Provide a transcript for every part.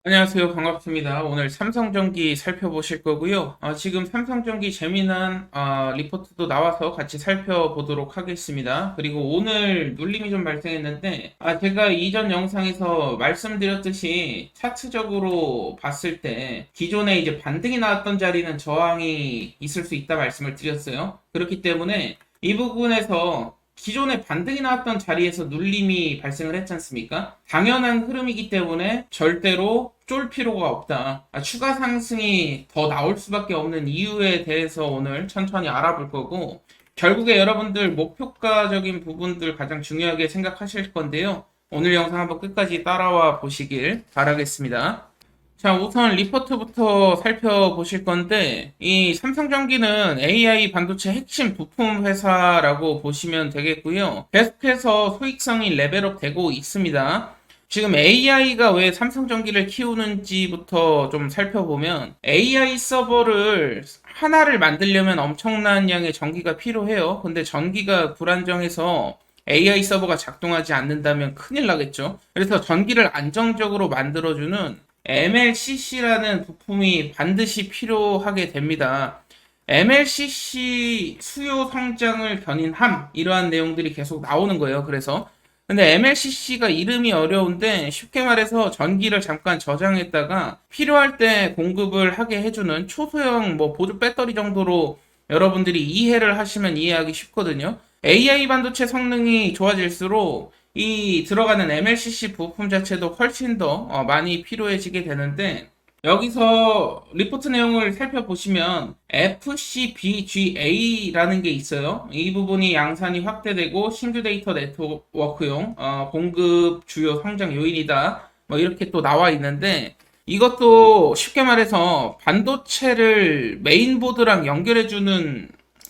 안녕하세요. 반갑습니다. 오늘 삼성전기 살펴보실 거고요. 지금 삼성전기 재미난 리포트도 나와서 같이 살펴보도록 하겠습니다. 그리고 오늘 눌림이 좀 발생했는데, 제가 이전 영상에서 말씀드렸듯이 차트적으로 봤을 때 기존에 이제 반등이 나왔던 자리는 저항이 있을 수 있다 말씀을 드렸어요. 그렇기 때문에 이 부분에서 기존에 반등이 나왔던 자리에서 눌림이 발생을 했지 않습니까? 당연한 흐름이기 때문에 절대로 쫄 필요가 없다. 추가 상승이 더 나올 수밖에 없는 이유에 대해서 오늘 천천히 알아볼 거고, 결국에 여러분들 목표가적인 부분들 가장 중요하게 생각하실 건데요. 오늘 영상 한번 끝까지 따라와 보시길 바라겠습니다. 자, 우선 리포트부터 살펴보실 건데, 이 삼성전기는 AI 반도체 핵심 부품 회사라고 보시면 되겠고요. 계속해서 수익성이 레벨업 되고 있습니다. 지금 AI가 왜 삼성전기를 키우는지부터 좀 살펴보면, AI 서버를 하나를 만들려면 엄청난 양의 전기가 필요해요. 근데 전기가 불안정해서 AI 서버가 작동하지 않는다면 큰일 나겠죠. 그래서 전기를 안정적으로 만들어주는 MLCC라는 부품이 반드시 필요하게 됩니다. MLCC 수요 성장을 견인함 이러한 내용들이 계속 나오는 거예요. 그래서 근데 MLCC가 이름이 어려운데 쉽게 말해서 전기를 잠깐 저장했다가 필요할 때 공급을 하게 해주는 초소형 뭐 보조 배터리 정도로 여러분들이 이해를 하시면 이해하기 쉽거든요. AI 반도체 성능이 좋아질수록 이 들어가는 MLCC 부품 자체도 훨씬 더 많이 필요해지게 되는데, 여기서 리포트 내용을 살펴보시면 FCBGA라는 게 있어요. 이 부분이 양산이 확대되고 신규 데이터 네트워크용 공급 주요 성장 요인이다. 뭐 이렇게 또 나와 있는데, 이것도 쉽게 말해서 반도체를 메인보드랑 연결해주는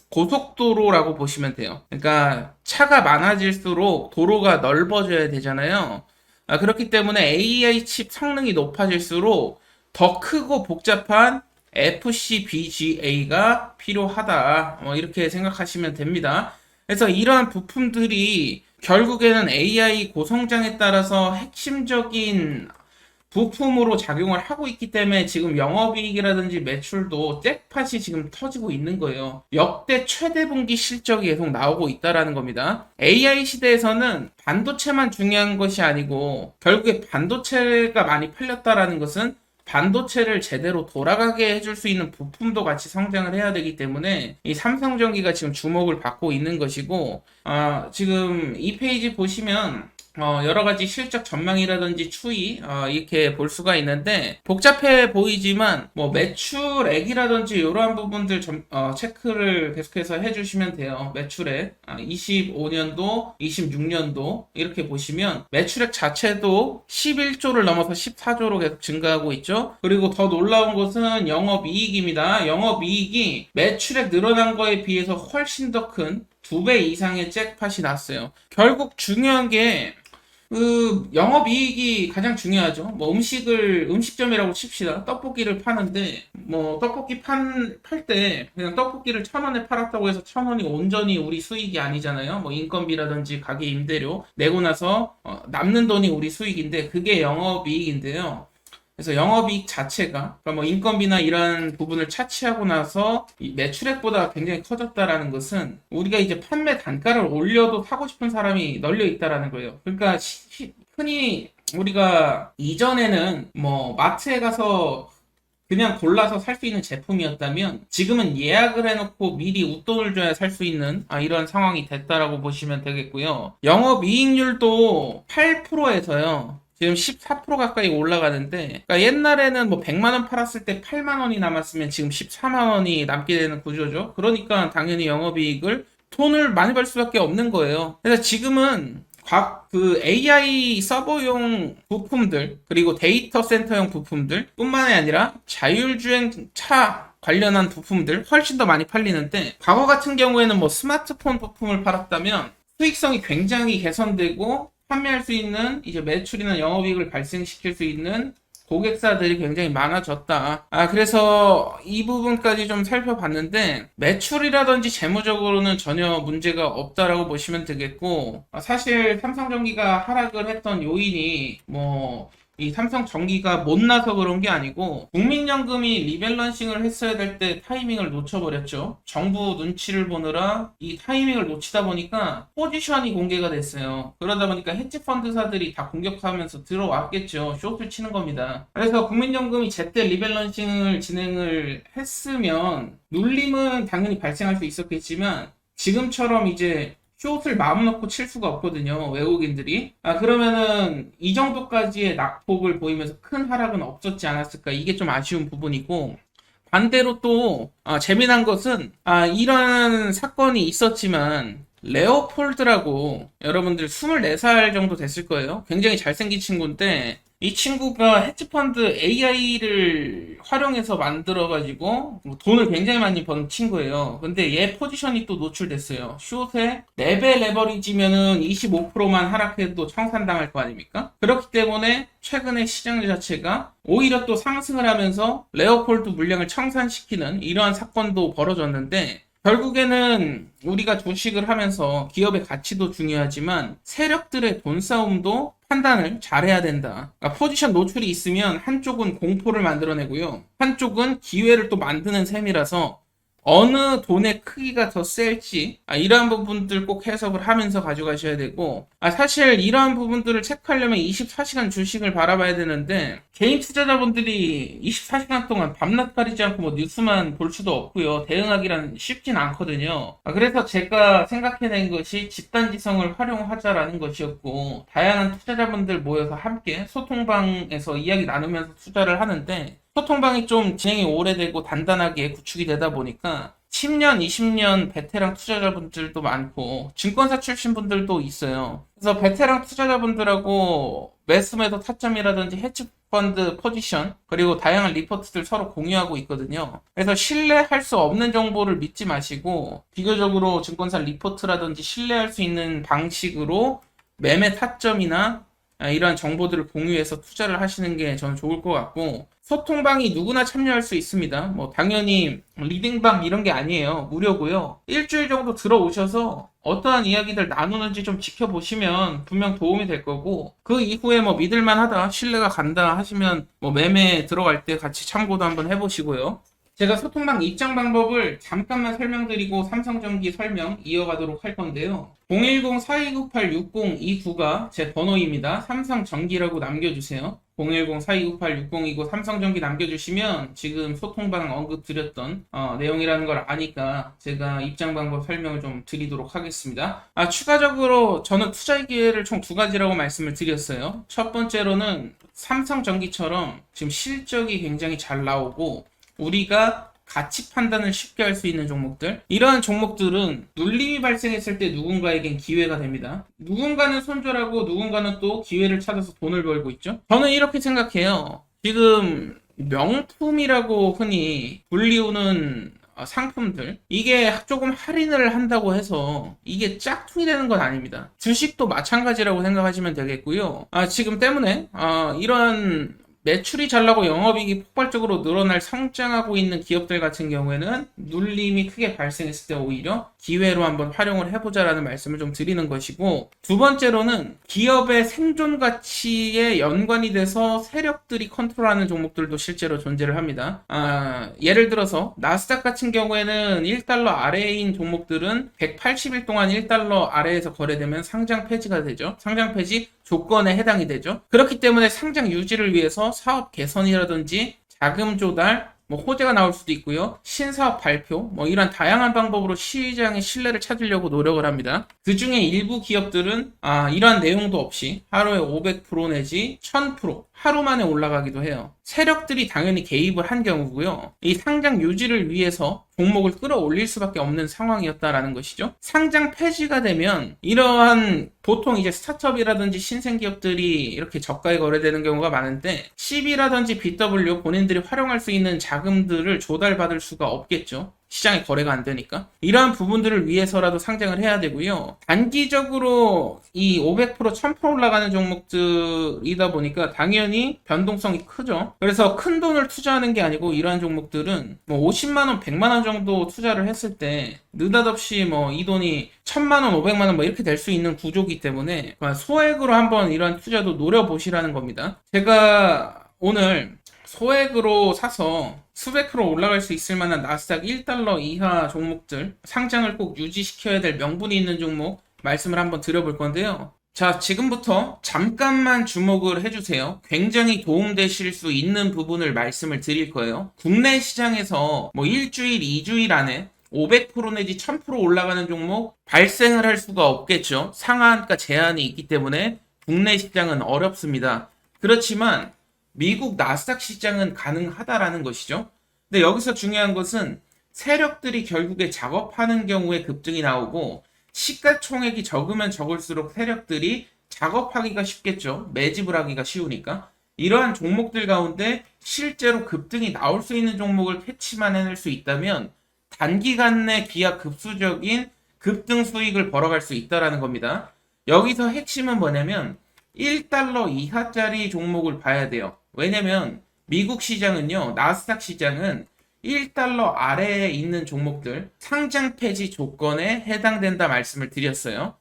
고속도로라고 보시면 돼요. 그러니까 차가 많아질수록 도로가 넓어져야 되잖아요. 그렇기 때문에 AI 칩 성능이 높아질수록 더 크고 복잡한 FCBGA가 필요하다. 이렇게 생각하시면 됩니다. 그래서 이러한 부품들이 결국에는 AI 고성장에 따라서 핵심적인 부품으로 작용을 하고 있기 때문에 지금 영업이익이라든지 매출도 잭팟이 지금 터지고 있는 거예요. 역대 최대 분기 실적이 계속 나오고 있다라는 겁니다. AI 시대에서는 반도체만 중요한 것이 아니고 결국에 반도체가 많이 팔렸다라는 것은 반도체를 제대로 돌아가게 해줄 수 있는 부품도 같이 성장을 해야 되기 때문에 이 삼성전기가 지금 주목을 받고 있는 것이고, 지금 이 페이지 보시면 여러 가지 실적 전망이라든지 추이 이렇게 볼 수가 있는데 복잡해 보이지만 뭐 매출액이라든지 이러한 부분들 체크를 계속해서 해주시면 돼요. 매출액 25년도, 26년도 이렇게 보시면 매출액 자체도 11조를 넘어서 14조로 계속 증가하고 있죠. 그리고 더 놀라운 것은 영업이익입니다. 영업이익이 매출액 늘어난 거에 비해서 훨씬 더 큰 2배 이상의 잭팟이 났어요. 결국 중요한 게 영업이익이 가장 중요하죠. 뭐 음식점이라고 칩시다. 떡볶이를 파는데, 뭐 팔 때 그냥 떡볶이를 1,000원에 팔았다고 해서 1,000원이 온전히 우리 수익이 아니잖아요. 뭐 인건비라든지 가게 임대료 내고 나서 남는 돈이 우리 수익인데 그게 영업이익인데요. 그래서 영업이익 자체가 그러니까 뭐 인건비나 이런 부분을 차치하고 나서 이 매출액보다 굉장히 커졌다라는 것은 우리가 이제 판매 단가를 올려도 사고 싶은 사람이 널려 있다라는 거예요. 그러니까 흔히 우리가 이전에는 뭐 마트에 가서 그냥 골라서 살 수 있는 제품이었다면 지금은 예약을 해놓고 미리 웃돈을 줘야 살 수 있는 이런 상황이 됐다라고 보시면 되겠고요. 영업이익률도 8%에서요. 지금 14% 가까이 올라가는데, 그러니까 옛날에는 뭐 100만 원 팔았을 때 8만 원이 남았으면 지금 14만 원이 남게 되는 구조죠. 그러니까 당연히 영업이익을 돈을 많이 벌 수밖에 없는 거예요. 그래서 지금은 그 AI 서버용 부품들 그리고 데이터 센터용 부품들 뿐만이 아니라 자율주행차 관련한 부품들 훨씬 더 많이 팔리는데, 과거 같은 경우에는 뭐 스마트폰 부품을 팔았다면 수익성이 굉장히 개선되고 판매할 수 있는 이제 매출이나 영업이익을 발생시킬 수 있는 고객사들이 굉장히 많아졌다. 그래서 이 부분까지 좀 살펴봤는데 매출이라든지 재무적으로는 전혀 문제가 없다라고 보시면 되겠고, 사실 삼성전기가 하락을 했던 요인이 뭐 이 삼성전기가 못나서 그런 게 아니고 국민연금이 리밸런싱을 했어야 될 때 타이밍을 놓쳐버렸죠. 정부 눈치를 보느라 이 타이밍을 놓치다 보니까 포지션이 공개가 됐어요. 그러다 보니까 헤지펀드사들이 다 공격하면서 들어왔겠죠. 숏을 치는 겁니다. 그래서 국민연금이 제때 리밸런싱을 진행을 했으면 눌림은 당연히 발생할 수 있었겠지만 지금처럼 이제 숏을 마음 놓고 칠 수가 없거든요. 외국인들이. 그러면은 이 정도까지의 낙폭을 보이면서 큰 하락은 없었지 않았을까. 이게 좀 아쉬운 부분이고, 반대로 또 재미난 것은 이런 사건이 있었지만 레오폴드라고 여러분들 24살 정도 됐을 거예요. 굉장히 잘생긴 친구인데 이 친구가 헤지펀드 AI를 활용해서 만들어가지고 돈을 굉장히 많이 번 친구예요. 근데 얘 포지션이 또 노출됐어요. 숏에 4배 레버리지면은 25%만 하락해도 청산당할 거 아닙니까? 그렇기 때문에 최근에 시장 자체가 오히려 또 상승을 하면서 레오폴드 물량을 청산시키는 이러한 사건도 벌어졌는데 결국에는 우리가 주식을 하면서 기업의 가치도 중요하지만 세력들의 돈 싸움도 판단을 잘해야 된다. 그러니까 포지션 노출이 있으면 한쪽은 공포를 만들어내고요. 한쪽은 기회를 또 만드는 셈이라서 어느 돈의 크기가 더 셀지 이러한 부분들 꼭 해석을 하면서 가져가셔야 되고 사실 이러한 부분들을 체크하려면 24시간 주식을 바라봐야 되는데 개인 투자자분들이 24시간 동안 밤낮 가리지 않고 뭐 뉴스만 볼 수도 없고요. 대응하기란 쉽진 않거든요. 그래서 제가 생각해낸 것이 집단지성을 활용하자라는 것이었고 다양한 투자자분들 모여서 함께 소통방에서 이야기 나누면서 투자를 하는데 소통방이 좀 진행이 오래되고 단단하게 구축이 되다 보니까 10년, 20년 베테랑 투자자분들도 많고 증권사 출신 분들도 있어요. 그래서 베테랑 투자자분들하고 매수매도 타점이라든지 헤지펀드 포지션 그리고 다양한 리포트들 서로 공유하고 있거든요. 그래서 신뢰할 수 없는 정보를 믿지 마시고 비교적으로 증권사 리포트라든지 신뢰할 수 있는 방식으로 매매 타점이나 이러한 정보들을 공유해서 투자를 하시는 게 저는 좋을 것 같고 소통방이 누구나 참여할 수 있습니다. 뭐 당연히 리딩방 이런 게 아니에요. 무료고요. 일주일 정도 들어오셔서 어떠한 이야기들 나누는지 좀 지켜보시면 분명 도움이 될 거고 그 이후에 뭐 믿을만하다, 신뢰가 간다 하시면 뭐 매매 들어갈 때 같이 참고도 한번 해보시고요. 제가 소통방 입장 방법을 잠깐만 설명드리고 삼성전기 설명 이어가도록 할 건데요. 010-4298-6029가 제 번호입니다. 삼성전기라고 남겨주세요. 010-4298-6029 삼성전기 남겨주시면 지금 소통방 언급 드렸던 내용이라는 걸 아니까 제가 입장 방법 설명을 좀 드리도록 하겠습니다. 추가적으로 저는 투자 기회를 총 2가지라고 말씀을 드렸어요. 첫 번째로는 삼성전기처럼 지금 실적이 굉장히 잘 나오고 우리가 가치 판단을 쉽게 할 수 있는 종목들 이러한 종목들은 눌림이 발생했을 때 누군가에겐 기회가 됩니다. 누군가는 손절하고 누군가는 또 기회를 찾아서 돈을 벌고 있죠. 저는 이렇게 생각해요. 지금 명품이라고 흔히 불리우는 상품들 이게 조금 할인을 한다고 해서 이게 짝퉁이 되는 건 아닙니다. 주식도 마찬가지라고 생각하시면 되겠고요. 지금 때문에 이런 매출이 잘 나고 영업이익이 폭발적으로 늘어날 성장하고 있는 기업들 같은 경우에는 눌림이 크게 발생했을 때 오히려 기회로 한번 활용을 해보자라는 말씀을 좀 드리는 것이고 두 번째로는 기업의 생존 가치에 연관이 돼서 세력들이 컨트롤하는 종목들도 실제로 존재를 합니다. 예를 들어서 나스닥 같은 경우에는 1달러 아래인 종목들은 180일 동안 1달러 아래에서 거래되면 상장 폐지가 되죠. 상장 폐지 조건에 해당이 되죠. 그렇기 때문에 상장 유지를 위해서 사업 개선이라든지 자금 조달, 호재가 나올 수도 있고요. 신사업 발표, 이런 다양한 방법으로 시장의 신뢰를 찾으려고 노력을 합니다. 그 중에 일부 기업들은 이러한 내용도 없이 하루에 500% 내지 1000% 하루 만에 올라가기도 해요. 세력들이 당연히 개입을 한 경우고요. 이 상장 유지를 위해서 종목을 끌어올릴 수밖에 없는 상황이었다라는 것이죠. 상장 폐지가 되면 이러한 보통 이제 스타트업이라든지 신생기업들이 이렇게 저가에 거래되는 경우가 많은데 CB라든지 BW 본인들이 활용할 수 있는 자금들을 조달받을 수가 없겠죠. 시장에 거래가 안 되니까. 이러한 부분들을 위해서라도 상장을 해야 되고요. 단기적으로 이 500%, 1000% 올라가는 종목들이다 보니까 당연히 변동성이 크죠. 그래서 큰 돈을 투자하는 게 아니고 이러한 종목들은 뭐 50만 원, 100만 원 정도 투자를 했을 때 느닷없이 뭐 이 돈이 1000만 원, 500만 원 뭐 이렇게 될 수 있는 구조기 때문에 소액으로 한번 이러한 투자도 노려보시라는 겁니다. 제가 오늘 소액으로 사서 수백 프로 올라갈 수 있을 만한 나스닥 1달러 이하 종목들, 상장을 꼭 유지시켜야 될 명분이 있는 종목 말씀을 한번 드려볼 건데요. 자, 지금부터 잠깐만 주목을 해주세요. 굉장히 도움되실 수 있는 부분을 말씀을 드릴 거예요. 국내 시장에서 뭐 일주일, 2주일 안에 500% 내지 1000% 올라가는 종목 발생을 할 수가 없겠죠. 상한가 제한이 있기 때문에 국내 시장은 어렵습니다. 그렇지만 미국 나스닥 시장은 가능하다라는 것이죠. 근데 여기서 중요한 것은 세력들이 결국에 작업하는 경우에 급등이 나오고 시가총액이 적으면 적을수록 세력들이 작업하기가 쉽겠죠. 매집을 하기가 쉬우니까. 이러한 종목들 가운데 실제로 급등이 나올 수 있는 종목을 캐치만 해낼 수 있다면 단기간 내 기하급수적인 급등 수익을 벌어갈 수 있다라는 겁니다. 여기서 핵심은 뭐냐면 1달러 이하짜리 종목을 봐야 돼요. 왜냐면 미국 시장은요, 나스닥 시장은 1달러 아래에 있는 종목들 상장 폐지 조건에 해당된다 말씀을 드렸어요.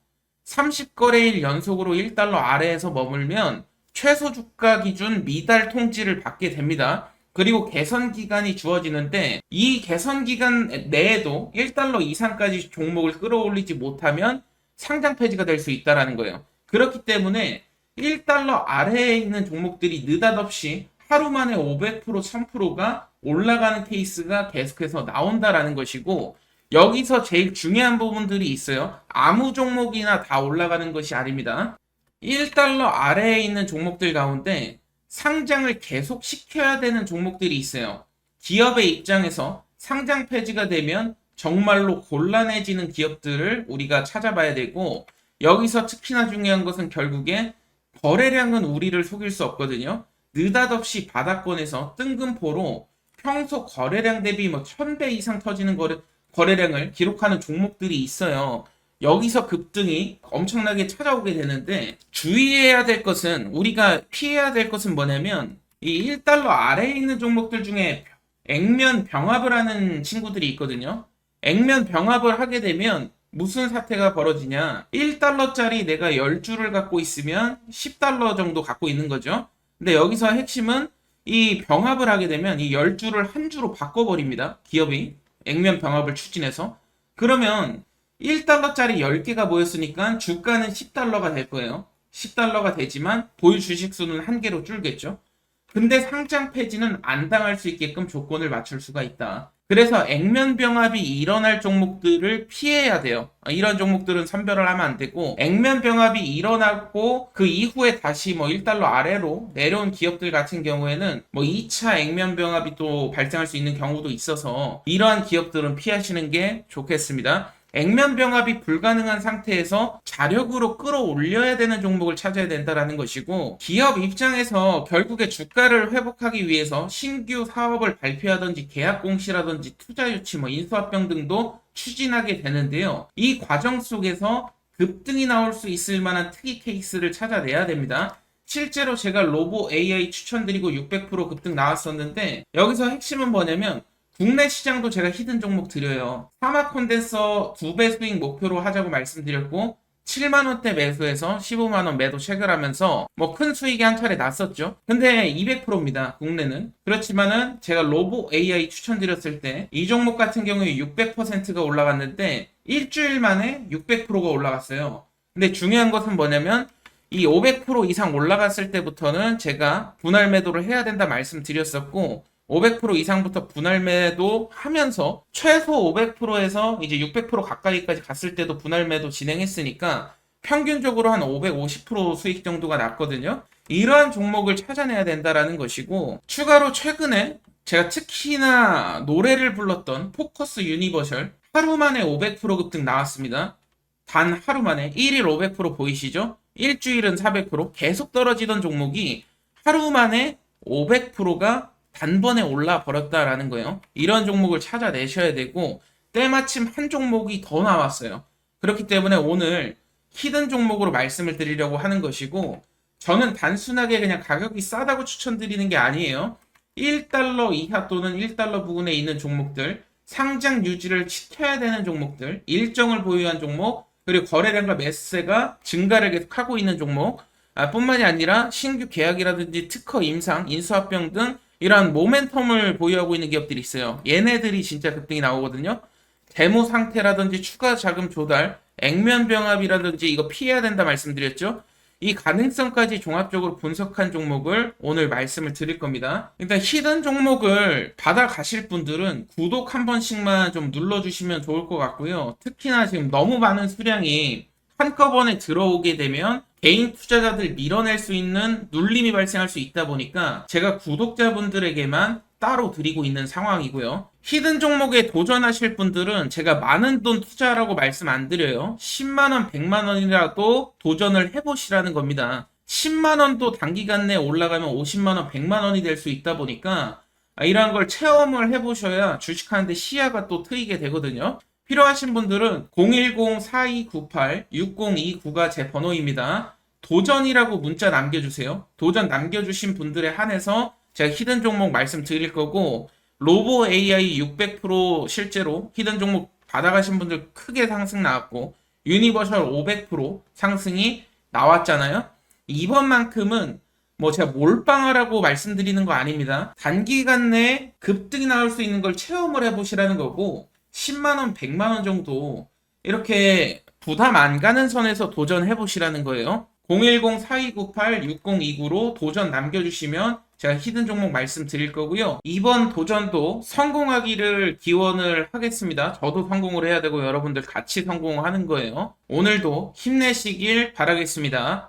30거래일 연속으로 1달러 아래에서 머물면 최소 주가 기준 미달 통지를 받게 됩니다. 그리고 개선 기간이 주어지는데 이 개선 기간 내에도 1달러 이상까지 종목을 끌어올리지 못하면 상장 폐지가 될 수 있다는 거예요. 그렇기 때문에 1달러 아래에 있는 종목들이 느닷없이 하루 만에 500%, 1000%가 올라가는 케이스가 계속해서 나온다라는 것이고, 여기서 제일 중요한 부분들이 있어요. 아무 종목이나 다 올라가는 것이 아닙니다. 1달러 아래에 있는 종목들 가운데 상장을 계속 시켜야 되는 종목들이 있어요. 기업의 입장에서 상장 폐지가 되면 정말로 곤란해지는 기업들을 우리가 찾아봐야 되고, 여기서 특히나 중요한 것은 결국에 거래량은 우리를 속일 수 없거든요. 느닷없이 바닥권에서 뜬금포로 평소 거래량 대비 뭐 1000배 이상 터지는 거래량을 기록하는 종목들이 있어요. 여기서 급등이 엄청나게 찾아오게 되는데 주의해야 될 것은, 우리가 피해야 될 것은 뭐냐면 이 1달러 아래에 있는 종목들 중에 액면 병합을 하는 친구들이 있거든요. 액면 병합을 하게 되면 무슨 사태가 벌어지냐, 1달러짜리 내가 10주를 갖고 있으면 10달러 정도 갖고 있는 거죠. 근데 여기서 핵심은 이 병합을 하게 되면 이 10주를 한 주로 바꿔버립니다. 기업이 액면 병합을 추진해서. 그러면 1달러짜리 10개가 모였으니까 주가는 10달러가 될 거예요. 10달러가 되지만 보유 주식 수는 1개로 줄겠죠. 근데 상장 폐지는 안 당할 수 있게끔 조건을 맞출 수가 있다. 그래서 액면 병합이 일어날 종목들을 피해야 돼요. 이런 종목들은 선별을 하면 안 되고, 액면 병합이 일어나고 그 이후에 다시 뭐 1달러 아래로 내려온 기업들 같은 경우에는 뭐 2차 액면 병합이 또 발생할 수 있는 경우도 있어서 이러한 기업들은 피하시는 게 좋겠습니다. 액면 병합이 불가능한 상태에서 자력으로 끌어올려야 되는 종목을 찾아야 된다는 것이고, 기업 입장에서 결국에 주가를 회복하기 위해서 신규 사업을 발표하든지 계약 공시라든지 투자 유치, 뭐 인수합병 등도 추진하게 되는데요. 이 과정 속에서 급등이 나올 수 있을 만한 특이 케이스를 찾아내야 됩니다. 실제로 제가 로보 AI 추천드리고 600% 급등 나왔었는데, 여기서 핵심은 뭐냐면 국내 시장도 제가 히든 종목 드려요. 사막 콘덴서 2배 수익 목표로 하자고 말씀드렸고 7만원대 매수해서 15만원 매도 체결하면서 뭐 큰 수익이 한 차례 났었죠. 근데 200%입니다. 국내는. 그렇지만은 제가 로보 AI 추천드렸을 때 이 종목 같은 경우에 600%가 올라갔는데 일주일 만에 600%가 올라갔어요. 근데 중요한 것은 뭐냐면 이 500% 이상 올라갔을 때부터는 제가 분할 매도를 해야 된다 말씀드렸었고, 500% 이상부터 분할 매도 하면서 최소 500%에서 이제 600% 가까이까지 갔을 때도 분할 매도 진행했으니까 평균적으로 한 550% 수익 정도가 났거든요. 이러한 종목을 찾아내야 된다라는 것이고, 추가로 최근에 제가 특히나 노래를 불렀던 포커스 유니버셜 하루 만에 500% 급등 나왔습니다. 단 하루 만에 1일 500% 보이시죠? 일주일은 400%, 계속 떨어지던 종목이 하루 만에 500%가 단번에 올라 버렸다라는 거예요. 이런 종목을 찾아내셔야 되고 때마침 한 종목이 더 나왔어요. 그렇기 때문에 오늘 히든 종목으로 말씀을 드리려고 하는 것이고 저는 단순하게 그냥 가격이 싸다고 추천드리는 게 아니에요. 1달러 이하 또는 1달러 부근에 있는 종목들, 상장 유지를 지켜야 되는 종목들, 일정을 보유한 종목, 그리고 거래량과 매수세가 증가를 계속하고 있는 종목, 뿐만이 아니라 신규 계약이라든지 특허 임상, 인수합병 등 이러한 모멘텀을 보유하고 있는 기업들이 있어요. 얘네들이 진짜 급등이 나오거든요. 재무 상태라든지 추가 자금 조달, 액면 병합이라든지 이거 피해야 된다 말씀드렸죠. 이 가능성까지 종합적으로 분석한 종목을 오늘 말씀을 드릴 겁니다. 일단 히든 종목을 받아 가실 분들은 구독 한 번씩만 좀 눌러주시면 좋을 것 같고요. 특히나 지금 너무 많은 수량이 한꺼번에 들어오게 되면 개인 투자자들 밀어낼 수 있는 눌림이 발생할 수 있다 보니까 제가 구독자분들에게만 따로 드리고 있는 상황이고요. 히든 종목에 도전하실 분들은 제가 많은 돈 투자하라고 말씀 안 드려요. 10만원, 100만원이라도 도전을 해보시라는 겁니다. 10만원도 단기간 내에 올라가면 50만원, 100만원이 될 수 있다 보니까 이러한 걸 체험을 해보셔야 주식하는데 시야가 또 트이게 되거든요. 필요하신 분들은 010-4298-6029가 제 번호입니다. 도전이라고 문자 남겨주세요. 도전 남겨주신 분들에 한해서 제가 히든 종목 말씀드릴 거고 로보 AI 600% 실제로 히든 종목 받아가신 분들 크게 상승 나왔고 유니버셜 500% 상승이 나왔잖아요. 이번만큼은 뭐 제가 몰빵하라고 말씀드리는 거 아닙니다. 단기간 내에 급등이 나올 수 있는 걸 체험을 해보시라는 거고 10만원, 100만원 정도 이렇게 부담 안 가는 선에서 도전해보시라는 거예요. 010-4298-6029로 도전 남겨주시면 제가 히든 종목 말씀드릴 거고요. 이번 도전도 성공하기를 기원을 하겠습니다. 저도 성공을 해야 되고 여러분들 같이 성공하는 거예요. 오늘도 힘내시길 바라겠습니다.